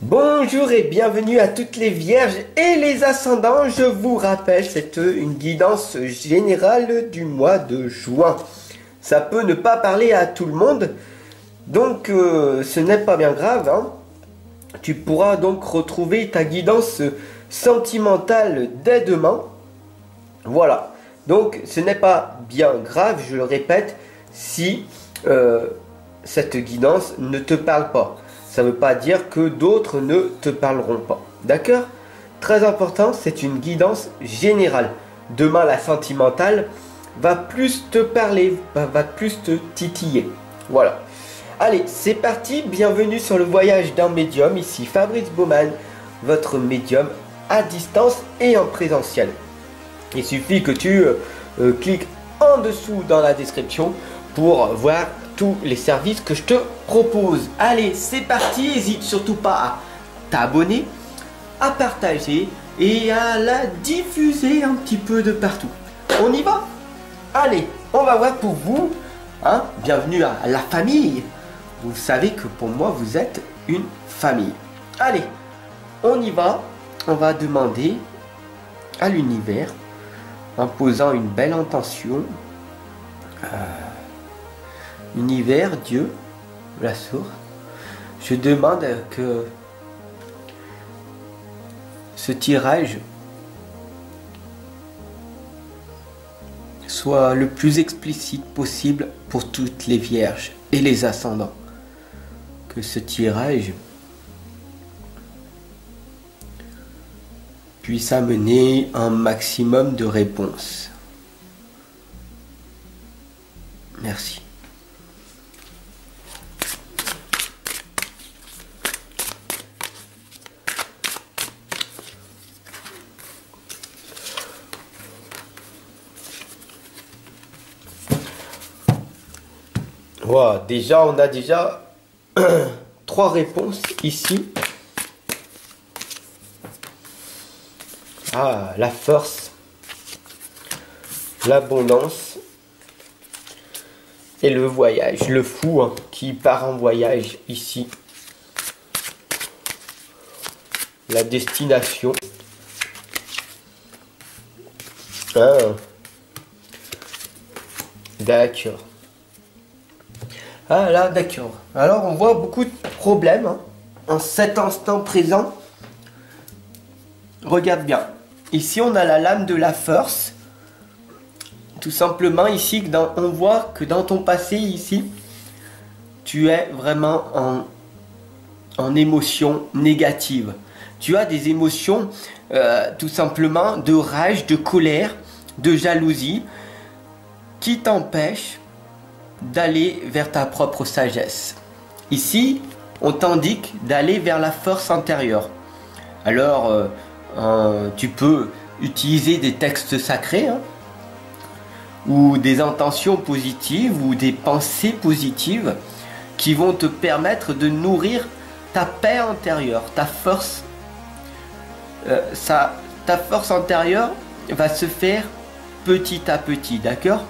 Bonjour et bienvenue à toutes les vierges et les ascendants. Je vous rappelle, c'est une guidance générale du mois de juin. Ça peut ne pas parler à tout le monde, donc ce n'est pas bien grave, hein. Tu pourras donc retrouver ta guidance sentimentale dès demain. Voilà, donc ce n'est pas bien grave, je le répète, si cette guidance ne te parle pas. Ça ne veut pas dire que d'autres ne te parleront pas. D'accord? Très important, c'est une guidance générale. Demain, la sentimentale va plus te parler, va plus te titiller. Voilà. Allez, c'est parti. Bienvenue sur le voyage d'un médium. Ici Fabrice Baumann, votre médium à distance et en présentiel. Il suffit que tu cliques en dessous dans la description pour voir tous les services que je te propose. Allez, c'est parti. N'hésite surtout pas à t'abonner, à partager et à la diffuser un petit peu de partout. On y va? Allez, on va voir pour vous. Hein, bienvenue à la famille. Vous savez que pour moi, vous êtes une famille. Allez, on y va. On va demander à l'univers, en posant une belle intention, univers, Dieu, la source, je demande que ce tirage soit le plus explicite possible pour toutes les vierges et les ascendants. Que ce tirage puisse amener un maximum de réponses. Merci. Wow, déjà, on a déjà 3 réponses ici. Ah, la force, l'abondance et le voyage. Le fou hein, qui part en voyage ici. La destination. Ah. D'accord. Ah là, d'accord. Alors on voit beaucoup de problèmes hein, en cet instant présent. Regarde bien. Ici on a la lame de la force. Tout simplement ici, on voit que dans ton passé ici, tu es vraiment en émotion négative. Tu as des émotions tout simplement de rage, de colère, de jalousie qui t'empêchent d'aller vers ta propre sagesse. Ici, on t'indique d'aller vers la force intérieure. Alors, tu peux utiliser des textes sacrés, hein, ou des intentions positives, ou des pensées positives qui vont te permettre de nourrir ta paix intérieure, ta force. Ta force intérieure va se faire petit à petit, d'accord?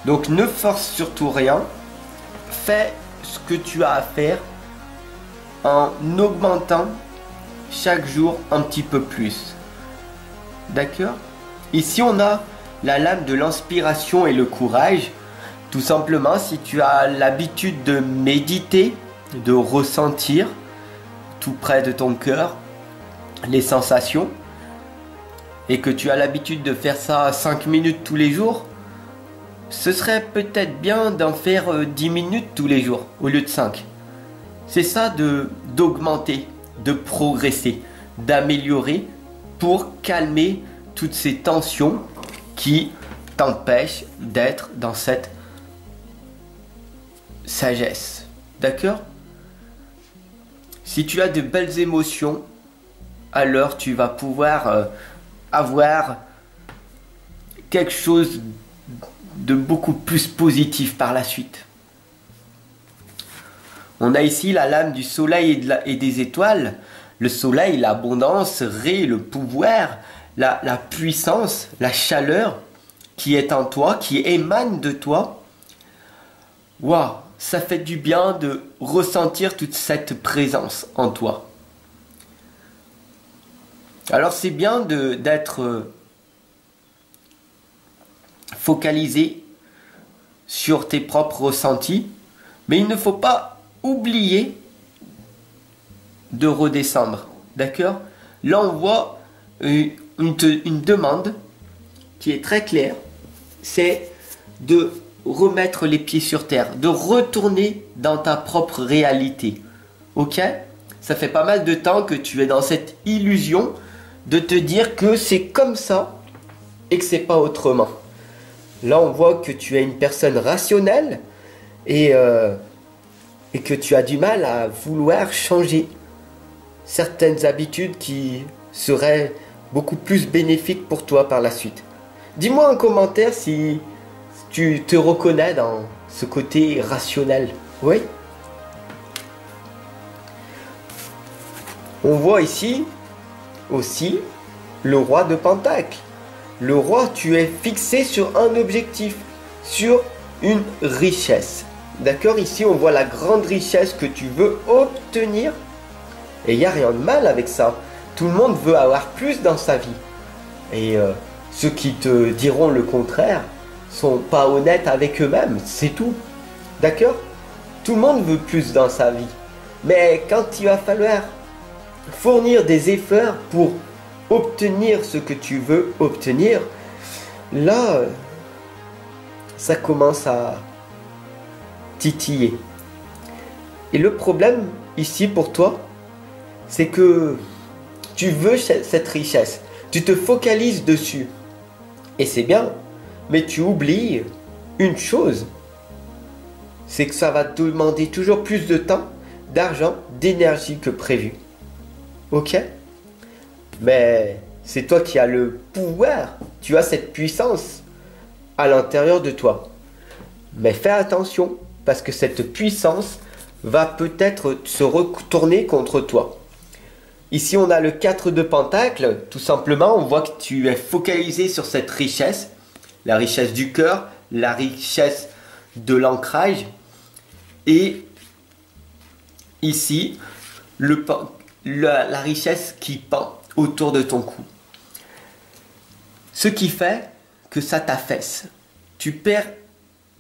Donc ne force surtout rien, fais ce que tu as à faire en augmentant chaque jour un petit peu plus. D'accord? Ici on a la lame de l'inspiration et le courage. Tout simplement, si tu as l'habitude de méditer, de ressentir tout près de ton cœur les sensations, et que tu as l'habitude de faire ça 5 minutes tous les jours, ce serait peut-être bien d'en faire 10 minutes tous les jours au lieu de 5. C'est ça d'augmenter, de progresser, d'améliorer pour calmer toutes ces tensions qui t'empêchent d'être dans cette sagesse. D'accord? Si tu as de belles émotions, alors tu vas pouvoir avoir quelque chose de beaucoup plus positif par la suite. On a ici la lame du soleil et des étoiles. Le soleil, l'abondance, Ré, le pouvoir, la puissance, la chaleur qui est en toi, qui émane de toi. Waouh, ça fait du bien de ressentir toute cette présence en toi. Alors c'est bien d'être focalisé sur tes propres ressentis, mais il ne faut pas oublier de redescendre. D'accord? Là on voit une demande qui est très claire, c'est de remettre les pieds sur terre, de retourner dans ta propre réalité. Ok? Ça fait pas mal de temps que tu es dans cette illusion de te dire que c'est comme ça et que c'est pas autrement. Là, on voit que tu es une personne rationnelle et que tu as du mal à vouloir changer certaines habitudes qui seraient beaucoup plus bénéfiques pour toi par la suite. Dis-moi en commentaire si tu te reconnais dans ce côté rationnel. Oui? On voit ici aussi le roi de Pentacle. Le roi, tu es fixé sur un objectif, sur une richesse. D'accord? Ici, on voit la grande richesse que tu veux obtenir. Et il n'y a rien de mal avec ça. Tout le monde veut avoir plus dans sa vie. Et ceux qui te diront le contraire sont pas honnêtes avec eux-mêmes. C'est tout. D'accord? Tout le monde veut plus dans sa vie. Mais quand il va falloir fournir des efforts pour obtenir ce que tu veux obtenir, là, ça commence à titiller. Et le problème ici pour toi, c'est que tu veux cette richesse, tu te focalises dessus, et c'est bien, mais tu oublies une chose, c'est que ça va te demander toujours plus de temps, d'argent, d'énergie que prévu. Ok? Mais c'est toi qui as le pouvoir, tu as cette puissance à l'intérieur de toi. Mais fais attention, parce que cette puissance va peut-être se retourner contre toi. Ici, on a le 4 de Pentacle. Tout simplement, on voit que tu es focalisé sur cette richesse. La richesse du cœur, la richesse de l'ancrage. Et ici, la richesse qui pend autour de ton cou. Ce qui fait que ça t'affaisse. Tu perds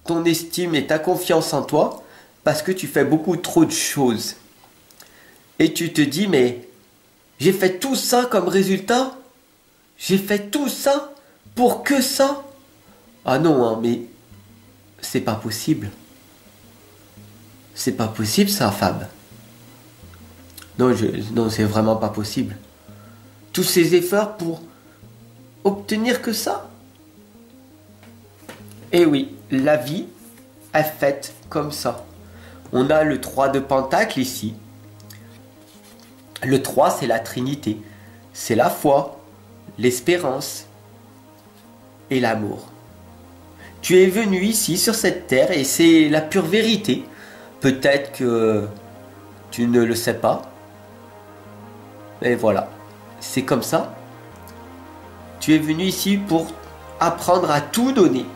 ton estime et ta confiance en toi parce que tu fais beaucoup trop de choses. Et tu te dis, mais j'ai fait tout ça comme résultat? J'ai fait tout ça pour que ça? Ah non, hein, mais c'est pas possible. C'est pas possible ça, Fab. Non, non, c'est vraiment pas possible. Tous ces efforts pour obtenir que ça? Eh oui, la vie est faite comme ça. On a le 3 de Pentacle ici. Le 3, c'est la Trinité. C'est la foi, l'espérance et l'amour. Tu es venu ici sur cette terre et c'est la pure vérité. Peut-être que tu ne le sais pas. Et voilà, c'est comme ça. Tu es venu ici pour apprendre à tout donner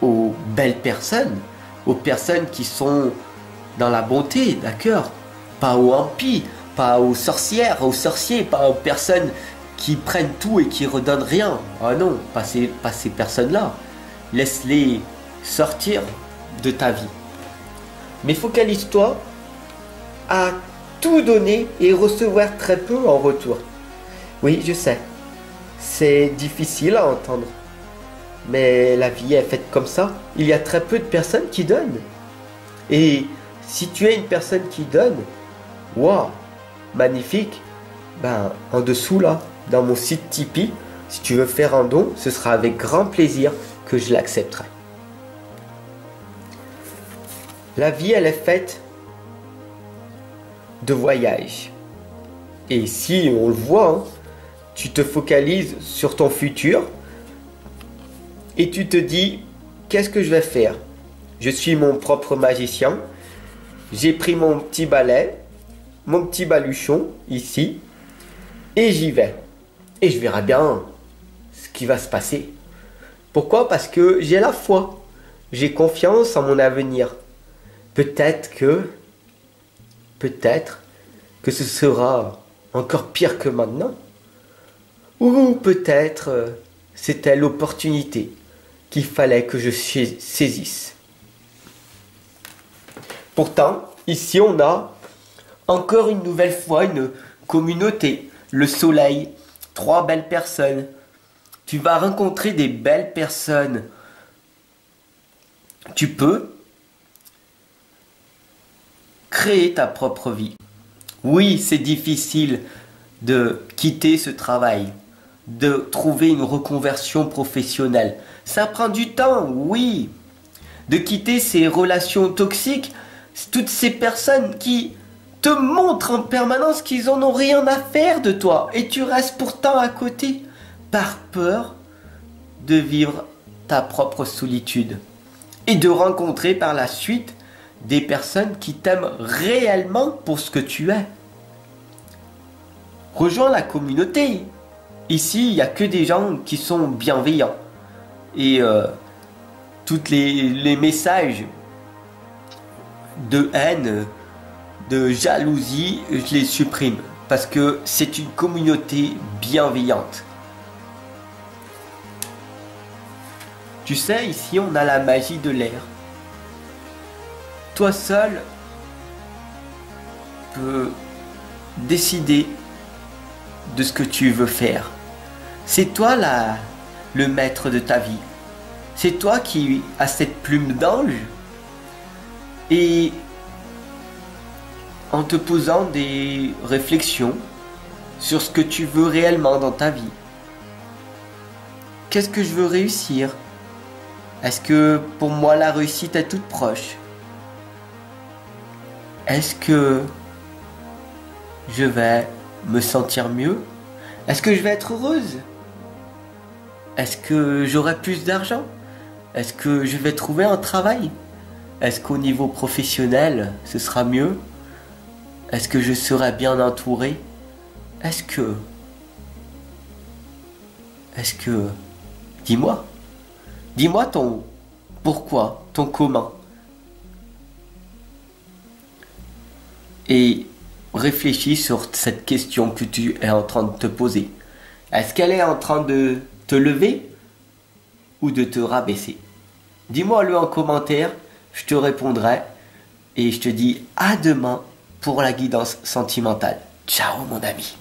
aux belles personnes, aux personnes qui sont dans la bonté, d'accord? Pas aux impies, pas aux sorcières, aux sorciers, pas aux personnes qui prennent tout et qui redonnent rien. Ah non, pas ces personnes-là. Laisse-les sortir de ta vie. Mais focalise-toi à tout donner et recevoir très peu en retour. Oui, je sais. C'est difficile à entendre. Mais la vie est faite comme ça. Il y a très peu de personnes qui donnent. Et si tu es une personne qui donne, waouh, magnifique. Ben, en dessous là, dans mon site Tipeee, si tu veux faire un don, ce sera avec grand plaisir que je l'accepterai. La vie, elle est faite de voyages. Et si on le voit, hein, tu te focalises sur ton futur et tu te dis, qu'est-ce que je vais faire? Je suis mon propre magicien. J'ai pris mon petit balai, mon petit baluchon ici et j'y vais. Et je verrai bien ce qui va se passer. Pourquoi? Parce que j'ai la foi. J'ai confiance en mon avenir. Peut-être que ce sera encore pire que maintenant. Ou peut-être c'était l'opportunité qu'il fallait que je saisisse. Pourtant, ici on a encore une nouvelle fois une communauté, le soleil, 3 belles personnes. Tu vas rencontrer des belles personnes. Tu peux créer ta propre vie. Oui, c'est difficile de quitter ce travail, de trouver une reconversion professionnelle. Ça prend du temps, oui. De quitter ces relations toxiques, toutes ces personnes qui te montrent en permanence qu'ils en ont rien à faire de toi et tu restes pourtant à côté par peur de vivre ta propre solitude et de rencontrer par la suite des personnes qui t'aiment réellement pour ce que tu es. Rejoins la communauté. Ici, il n'y a que des gens qui sont bienveillants. Et tous les messages de haine, de jalousie, je les supprime. Parce que c'est une communauté bienveillante. Tu sais, ici, on a la magie de l'air. Toi seul peux décider de ce que tu veux faire. C'est toi le maître de ta vie. C'est toi qui as cette plume d'ange. Et en te posant des réflexions sur ce que tu veux réellement dans ta vie. Qu'est-ce que je veux réussir? Est-ce que pour moi la réussite est toute proche? Est-ce que je vais me sentir mieux? Est-ce que je vais être heureuse? Est-ce que j'aurai plus d'argent? Est-ce que je vais trouver un travail? Est-ce qu'au niveau professionnel, ce sera mieux? Est-ce que je serai bien entouré? Est-ce que... Dis-moi. Dis-moi ton pourquoi, ton comment. Et réfléchis sur cette question que tu es en train de te poser. Est-ce qu'elle est en train de te lever ou de te rabaisser? Dis-moi-le en commentaire, je te répondrai et je te dis à demain pour la guidance sentimentale. Ciao mon ami.